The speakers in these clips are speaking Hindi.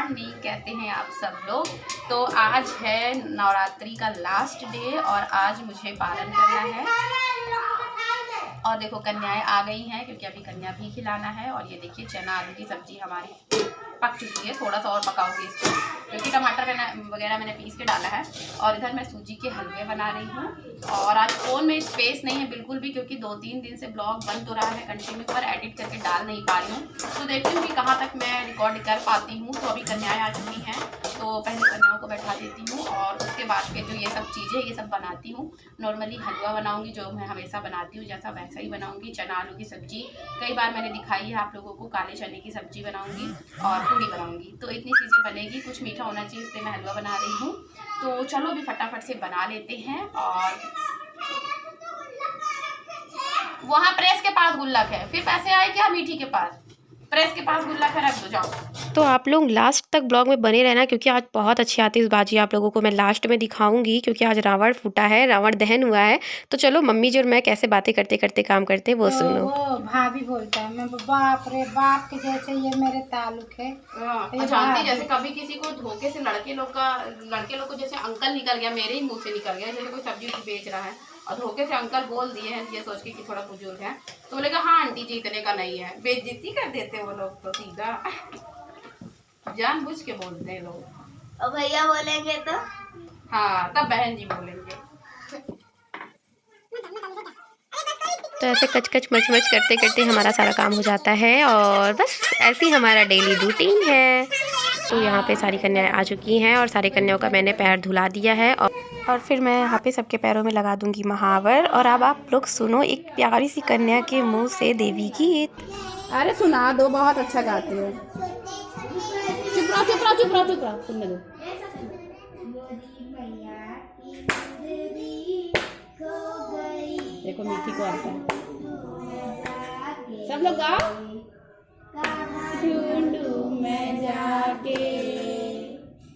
मॉर्निंग, कैसे हैं आप सब लोग। तो आज है नवरात्रि का लास्ट डे और आज मुझे पारण करना है। और देखो कन्याएं आ गई हैं क्योंकि अभी कन्या भी खिलाना है। और ये देखिए चना आलू की सब्जी हमारी पक चुकी है, थोड़ा सा और पकाऊंगी इसको क्योंकि टमाटर वगैरह मैंने पीस के डाला है। और इधर मैं सूजी के हलवे बना रही हूँ। और आज फ़ोन में स्पेस नहीं है बिल्कुल भी क्योंकि 2-3 दिन से ब्लॉग बन तो रहा है कंटिन्यू, पर एडिट करके डाल नहीं पा रही हूँ। तो देखती हूँ कि कहाँ तक मैं रिकॉर्ड कर पाती हूँ। तो अभी कन्याएं आ चुकी हैं तो पहले कन्याओं को बैठा देती हूँ और उसके बाद के जो ये सब चीज़ें ये सब बनाती हूँ। नॉर्मली हलवा बनाऊँगी जो मैं हमेशा बनाती हूँ, जैसा वैसा ही बनाऊँगी। चना आलू की सब्जी कई बार मैंने दिखाई है आप लोगों को, काले चने की सब्जी बनाऊँगी और पूड़ी बनाऊँगी। तो इतनी चीज़ें बनेगी, कुछ मीठा होना चाहिए इसलिए मैं हलवा बना रही हूँ। तो चलो अभी फटाफट से बना लेते हैं। और वहाँ प्रेस के पास गुल्लक है, फिर पैसे आए क्या मीठी के पास, प्रेस के पास गुल्लक है, रख दो जाओ। तो आप लोग लास्ट तक ब्लॉग में बने रहना क्योंकि आज बहुत अच्छी आतिशबाजी आप लोगों को मैं लास्ट में दिखाऊंगी क्योंकि आज रावण फूटा है, रावण दहन हुआ है। तो चलो मम्मी जी और मैं कैसे बातें करते करते काम करते हैं वो सुनो। वो भाभी बोलता है, मैं बाप रे बाप के जैसे ये मेरे ताल्लुक है। जानती जैसे कभी किसी को धोखे से लड़के लोग को जैसे अंकल निकल गया, मेरे ही मुंह से निकल गया। जैसे कोई सब्जी बेच रहा है और धोखे से अंकल बोल दिए हैं ये सोच के कि थोड़ा बुजुर्ग है, तो बोलेगा हाँ आंटी जी इतने का नहीं है। बेइज्जती कर देते वो लोग तो सीधा जानबूझ के बोलते हैं लोग। और भैया बोलेंगे तो हाँ तब बहन जी बोलेंगे। तो ऐसे कच कच मच मच करते करते हमारा सारा काम हो जाता है और बस ऐसी हमारा डेली रूटीन है। तो यहाँ पे सारी कन्याएं आ चुकी हैं और सारे कन्याओं का मैंने पैर धुला दिया है और फिर मैं यहाँ पे सबके पैरों में लगा दूंगी महावर। और अब आप लोग सुनो एक प्यारी सी कन्या के मुंह से देवी गीत। अरे सुना दो, बहुत अच्छा गाते हो। चुप रहो चुप रहो चुप रहो चुप रहो, सुनने दो। देखो मीठी को आता है, सब लोग गाओ। ढूंढू मैं जाके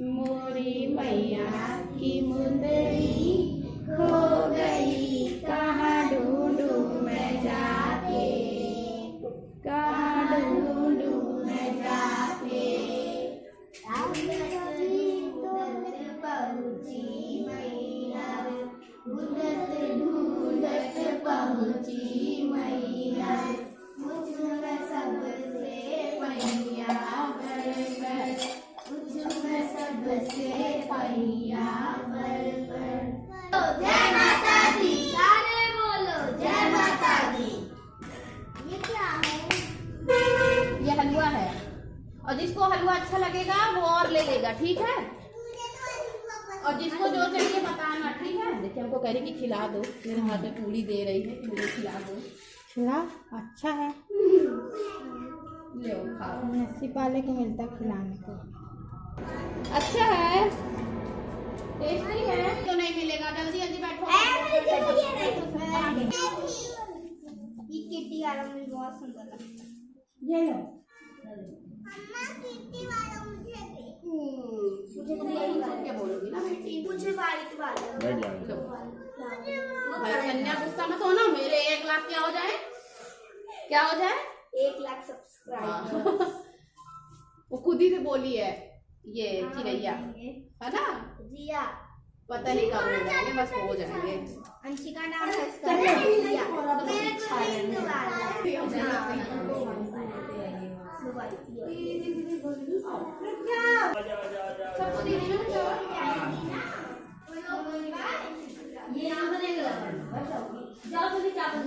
मोरी मैया की मुंदरी खो गई, कहाँ ढूंढू मैं जाके, कहाँ ढूंढू मैं जाके। ये हलवा है और जिसको हलवा अच्छा लगेगा वो और ले लेगा, ठीक है। और जिसको जो चाहिए बताना, ठीक है। देखिए हमको कह रही कि खिला दो, मेरे हाथ में पूरी दे रही है कि मुझे खिला दो। खिला अच्छा है, ले खाओ, नसीब वाले को मिलता खिलाने को। अच्छा है, टेस्टी है। तो नहीं मिलेगा, जल्दी जल्दी बैठो। ये किट्टी वाला मुझे बहुत सुंदर लगता है। ये लो अम्मा किट्टी वाला मुझे मुझे क्या बोलोगी ना बेटी, मुझे वाइट वाला। भाई कन्या गुस्सा मत होना, मेरे 1 लाख क्या हो जाए, क्या हो जाए 1 लाख सब्सक्राइबर। वो खुद ही से बोली है ये चिड़ैया है ना, जिया पता नहीं कब हो जाएंगे, बस हो जाएंगे। अंशिका नाम है इसका, जिया मेरे को पिंक वाला सबको दीदी ने ये नाम बनेगा, जाओ जल्दी चावल।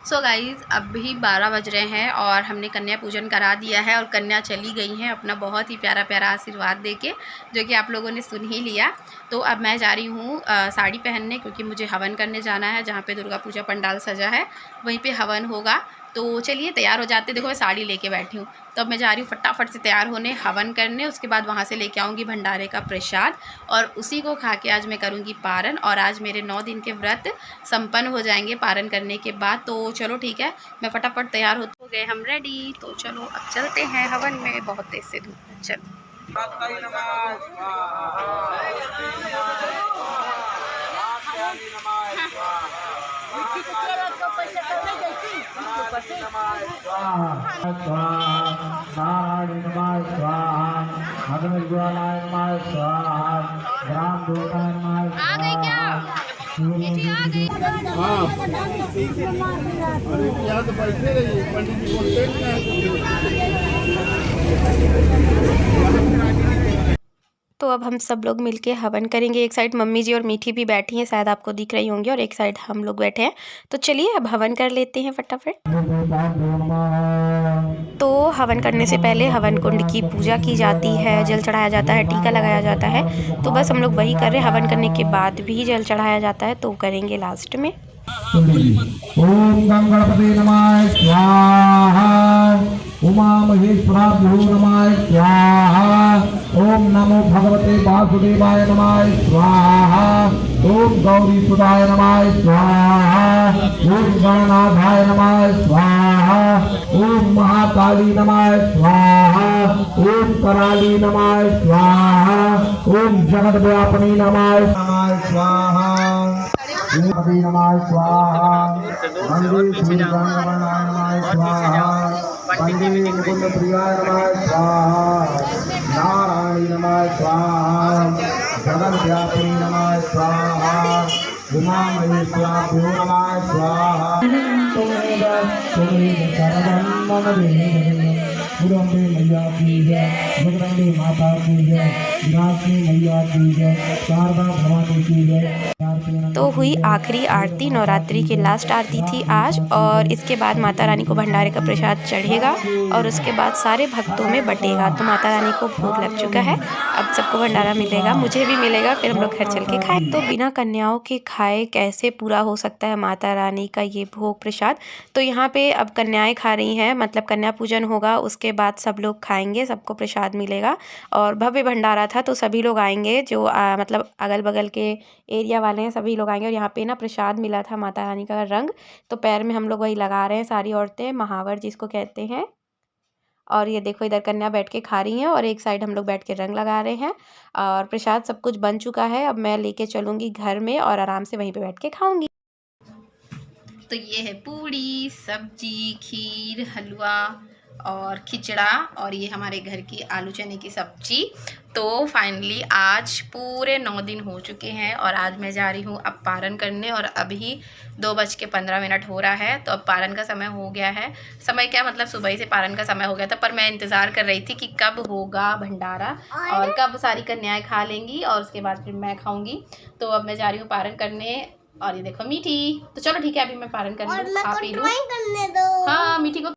सो गाइज़ अभी 12 बज रहे हैं और हमने कन्या पूजन करा दिया है और कन्या चली गई हैं अपना बहुत ही प्यारा प्यारा आशीर्वाद देके, जो कि आप लोगों ने सुन ही लिया। तो अब मैं जा रही हूँ साड़ी पहनने क्योंकि मुझे हवन करने जाना है। जहाँ पे दुर्गा पूजा पंडाल सजा है वहीं पे हवन होगा। तो चलिए तैयार हो जाते। देखो मैं साड़ी लेके बैठी हूँ, तो अब मैं जा रही हूँ फटाफट से तैयार होने, हवन करने। उसके बाद वहाँ से लेके आऊँगी भंडारे का प्रसाद और उसी को खा के आज मैं करूँगी पारण। और आज मेरे 9 दिन के व्रत संपन्न हो जाएंगे पारण करने के बाद। तो चलो ठीक है, मैं फटाफट तैयार हो गए हम रेडी। तो चलो अब चलते हैं हवन में, बहुत तेज से धूप है। चलो आ गई क्या? मीठी आ गई। अरे यहाँ तो बैठे रहिए, पंडित जी बोलते तो अब हम सब लोग मिलके हवन करेंगे। एक साइड मम्मी जी और मीठी भी बैठी हैं, शायद आपको दिख रही होंगी, और एक साइड हम लोग बैठे हैं। तो चलिए अब हवन कर लेते हैं फटाफट। तो हवन करने से पहले हवन कुंड की पूजा की जाती है, जल चढ़ाया जाता है, टीका लगाया जाता है। तो बस हम लोग वही कर रहे हैं। हवन करने के बाद भी जल चढ़ाया जाता है, तो करेंगे लास्ट में। ओम गं गणपति नमः स्वाहा, उमा महेश्वराभ्यो नमः स्वाहा, ओम नमो भगवते वासुदेवाय नमः स्वाहा, ओम गौरी सुदाय नमः स्वाहा, ओम गणनाथाय नमः स्वाहा, ओम महाकाली नमः स्वाहा, ओम कराली नमः स्वाहा, ओम जगद्व्यापिनी नमः स्वाहा, ओम नमः स्वाहा, मंदिर श्री गंगावरणाय नमः स्वाहा, पंडित मुकुंद प्रियाय नमः स्वाहा, नारायणी नमः स्वाहा, जगद्व्यापिनी नमः स्वाहा, उमा महेश्वराभ्यो नमः स्वाहा। पुरंबे मैया की जय, जगदम्बे माता की जय, विनाशिनी मैया की जय, शारदा भवानी की जय। तो हुई आखिरी आरती, नवरात्रि की लास्ट आरती थी आज, और इसके बाद माता रानी को भंडारे का प्रसाद चढ़ेगा और उसके बाद सारे भक्तों में बटेगा। तो माता रानी को भोग लग चुका है, अब सबको भंडारा मिलेगा, मुझे भी मिलेगा, फिर हम लोग घर चल के खाए। तो बिना कन्याओं के खाए कैसे पूरा हो सकता है माता रानी का ये भोग प्रसाद। तो यहाँ पे अब कन्याएं खा रही हैं, मतलब कन्या पूजन होगा, उसके बाद सब लोग खाएंगे, सबको प्रसाद मिलेगा। और भव्य भंडारा था, तो सभी लोग आएंगे जो मतलब अगल बगल के एरिया वाले हैं, सभी लोग आएंगे। और यहाँ पे ना प्रसाद मिला था माता रानी का रंग, तो पैर में हम लोग वही लगा रहे हैं, सारी औरतें, महावर जिसको कहते हैं। और ये देखो इधर कन्या बैठ के खा रही हैं और एक साइड हम लोग बैठ के रंग लगा रहे हैं। और प्रसाद सब कुछ बन चुका है, अब मैं लेके चलूँगी घर में और आराम से वहीं पे बैठ के खाऊंगी। तो ये है पूड़ी, सब्जी, खीर, हलवा और खिचड़ा, और ये हमारे घर की आलू चने की सब्जी। तो फाइनली आज पूरे 9 दिन हो चुके हैं और आज मैं जा रही हूँ अब पारण करने। और अभी 2:15 हो रहा है, तो अब पारण का समय हो गया है। समय क्या, मतलब सुबह ही से पारण का समय हो गया था, पर मैं इंतज़ार कर रही थी कि कब होगा भंडारा और कब सारी कन्याएं खा लेंगी और उसके बाद फिर मैं खाऊंगी। तो अब मैं जा रही हूँ पारण करने। और ये देखो मीठी, तो चलो ठीक है, अभी मैं पारण कर लूँ, खा पी लूँ। हाँ, मीठी को।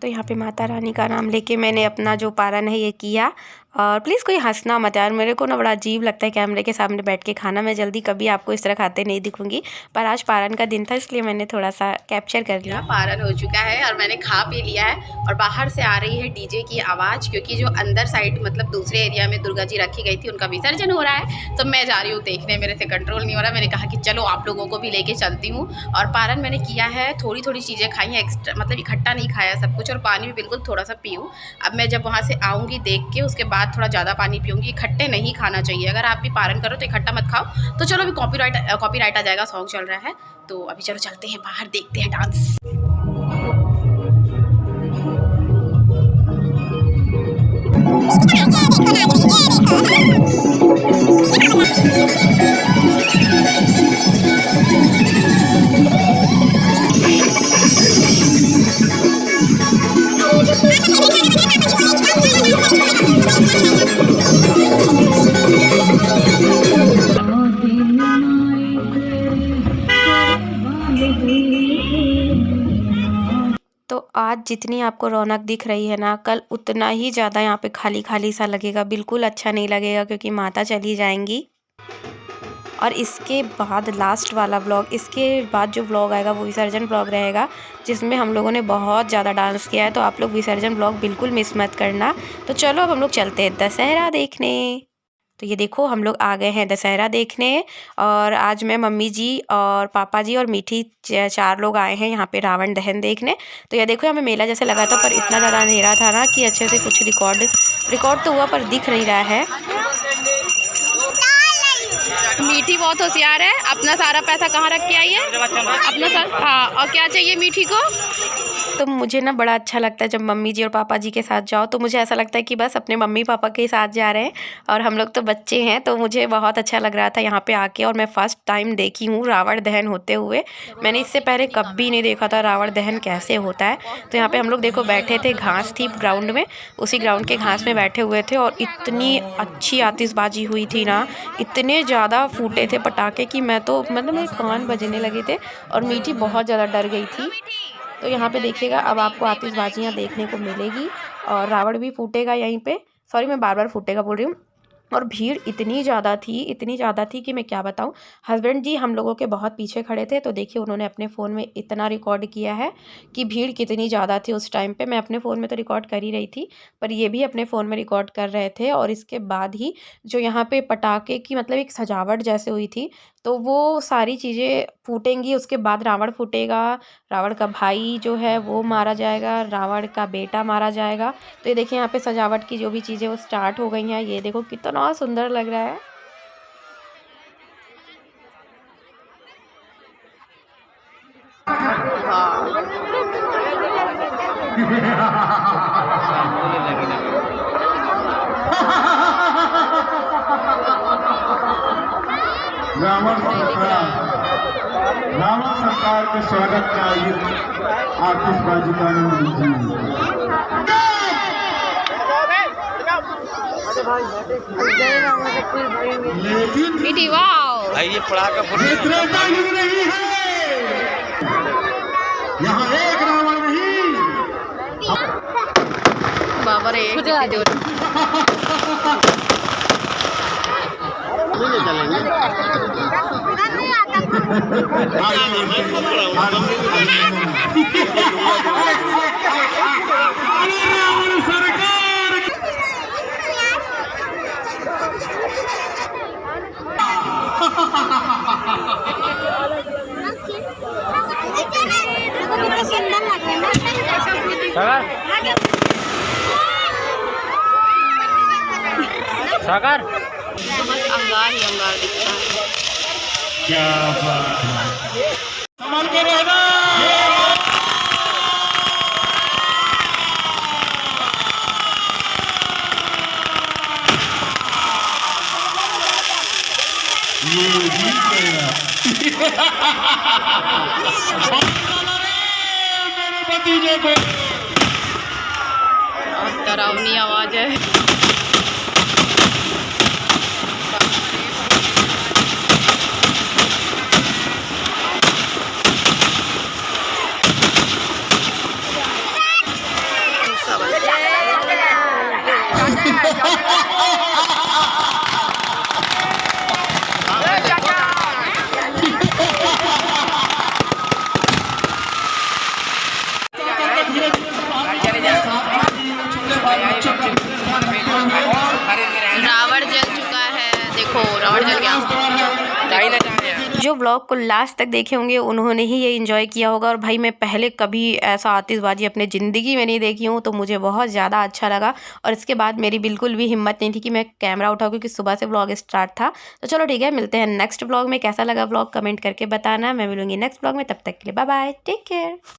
तो यहाँ पे माता रानी का नाम लेके मैंने अपना जो पारण है ये किया। और प्लीज़ कोई हंसना मत यार, मेरे को ना बड़ा अजीब लगता है कैमरे के सामने बैठ के खाना। मैं जल्दी कभी आपको इस तरह खाते नहीं दिखूंगी, पर आज पारण का दिन था इसलिए मैंने थोड़ा सा कैप्चर कर लिया। पारण हो चुका है और मैंने खा पी लिया है। और बाहर से आ रही है डीजे की आवाज़, क्योंकि जो अंदर साइड मतलब दूसरे एरिया में दुर्गा जी रखी गई थी उनका विसर्जन हो रहा है। तो मैं जा रही हूँ देखने, मेरे से कंट्रोल नहीं हो रहा। मैंने कहा कि चलो आप लोगों को भी लेके चलती हूँ। और पारण मैंने किया है, थोड़ी थोड़ी चीज़ें खाई हैं, एक्स्ट्रा मतलब इकट्ठा नहीं खाया सब कुछ, और पानी भी बिल्कुल थोड़ा सा पीऊँ। अब मैं जब वहाँ से आऊँगी देख के उसके बाद थोड़ा ज़्यादा पानी पीऊँगी। इकट्ठे नहीं खाना चाहिए, अगर आप भी पारण करो तो इकट्ठा मत खाओ। तो चलो अभी कॉपीराइट आ जाएगा, सॉन्ग चल रहा है, तो अभी चलो चलते हैं बाहर, देखते हैं डांस। तो आज जितनी आपको रौनक दिख रही है ना, कल उतना ही ज़्यादा यहाँ पे खाली खाली सा लगेगा, बिल्कुल अच्छा नहीं लगेगा, क्योंकि माता चली जाएंगी। और इसके बाद लास्ट वाला व्लॉग, इसके बाद जो व्लॉग आएगा वो विसर्जन व्लॉग रहेगा, जिसमें हम लोगों ने बहुत ज़्यादा डांस किया है। तो आप लोग विसर्जन व्लॉग बिल्कुल मिस मत करना। तो चलो अब हम लोग चलते हैं दशहरा देखने। तो ये देखो हम लोग आ गए हैं दशहरा देखने, और आज मैं, मम्मी जी और पापा जी और मीठी 4 लोग आए हैं यहाँ पे रावण दहन देखने। तो ये देखो हमें मेला जैसे लगा था, पर इतना ज़्यादा अंधेरा था ना कि अच्छे से कुछ रिकॉर्ड तो हुआ पर दिख नहीं रहा है। मीठी बहुत होशियार है, अपना सारा पैसा कहाँ रख के आई है, अपना सारा। हाँ, और क्या चाहिए मीठी को? तो मुझे ना बड़ा अच्छा लगता है जब मम्मी जी और पापा जी के साथ जाओ, तो मुझे ऐसा लगता है कि बस अपने मम्मी पापा के साथ जा रहे हैं और हम लोग तो बच्चे हैं। तो मुझे बहुत अच्छा लग रहा था यहाँ पे आके, और मैं फ़र्स्ट टाइम देखी हूँ रावण दहन होते हुए। मैंने इससे पहले कभी नहीं देखा था रावण दहन कैसे होता है। तो यहाँ पे हम लोग देखो बैठे थे, घास थी ग्राउंड में, उसी ग्राउंड के घास में बैठे हुए थे, और इतनी अच्छी आतिशबाजी हुई थी ना, इतने ज़्यादा फूटे थे पटाखे कि मैं तो मतलब मेरे कान बजने लगे थे, और मीठी बहुत ज़्यादा डर गई थी। तो यहाँ पे देखिएगा अब आपको आतिशबाजियाँ देखने को मिलेगी, और रावण भी फूटेगा यहीं पे। सॉरी, मैं बार बार फूटेगा बोल रही हूँ। और भीड़ इतनी ज़्यादा थी कि मैं क्या बताऊँ। हस्बैंड जी हम लोगों के बहुत पीछे खड़े थे, तो देखिए उन्होंने अपने फ़ोन में इतना रिकॉर्ड किया है कि भीड़ कितनी ज़्यादा थी उस टाइम पे। मैं अपने फ़ोन में तो रिकॉर्ड कर ही रही थी, पर ये भी अपने फ़ोन में रिकॉर्ड कर रहे थे। और इसके बाद ही जो यहाँ पे पटाखे की मतलब एक सजावट जैसे हुई थी, तो वो सारी चीज़ें फूटेंगी, उसके बाद रावण फूटेगा, रावण का भाई जो है वो मारा जाएगा, रावण का बेटा मारा जाएगा। तो ये देखिए यहाँ पे सजावट की जो भी चीज़ें वो स्टार्ट हो गई हैं। ये देखो कितना सुंदर लग रहा है। रावण सरकार के स्वागत का ये आतिशबाजी का आनंद लीजिए। मीठी वाओ, भाई ये पड़ाका त्रेता युग नहीं है, यहाँ एक रावण नहीं। बाबा रे सागर तो बस अंगार ही अंगार दिखता है। क्या बात है, संभाल के रहना। ये जीत गया मेरे भतीजे को। डरावनी आवाज है। रावण जल चुका है, देखो रावण जल गया। जो व्लॉग को लास्ट तक देखे होंगे उन्होंने ही ये एंजॉय किया होगा। और भाई मैं पहले कभी ऐसा आतिशबाजी अपने ज़िंदगी में नहीं देखी हूँ, तो मुझे बहुत ज़्यादा अच्छा लगा। और इसके बाद मेरी बिल्कुल भी हिम्मत नहीं थी कि मैं कैमरा उठाऊँ, क्योंकि सुबह से व्लॉग स्टार्ट था। तो चलो ठीक है, मिलते हैं नेक्स्ट व्लॉग में। कैसा लगा व्लॉग कमेंट करके बताना। मैं मिलूंगी नेक्स्ट व्लॉग में, तब तक के लिए बाय बाय, टेक केयर।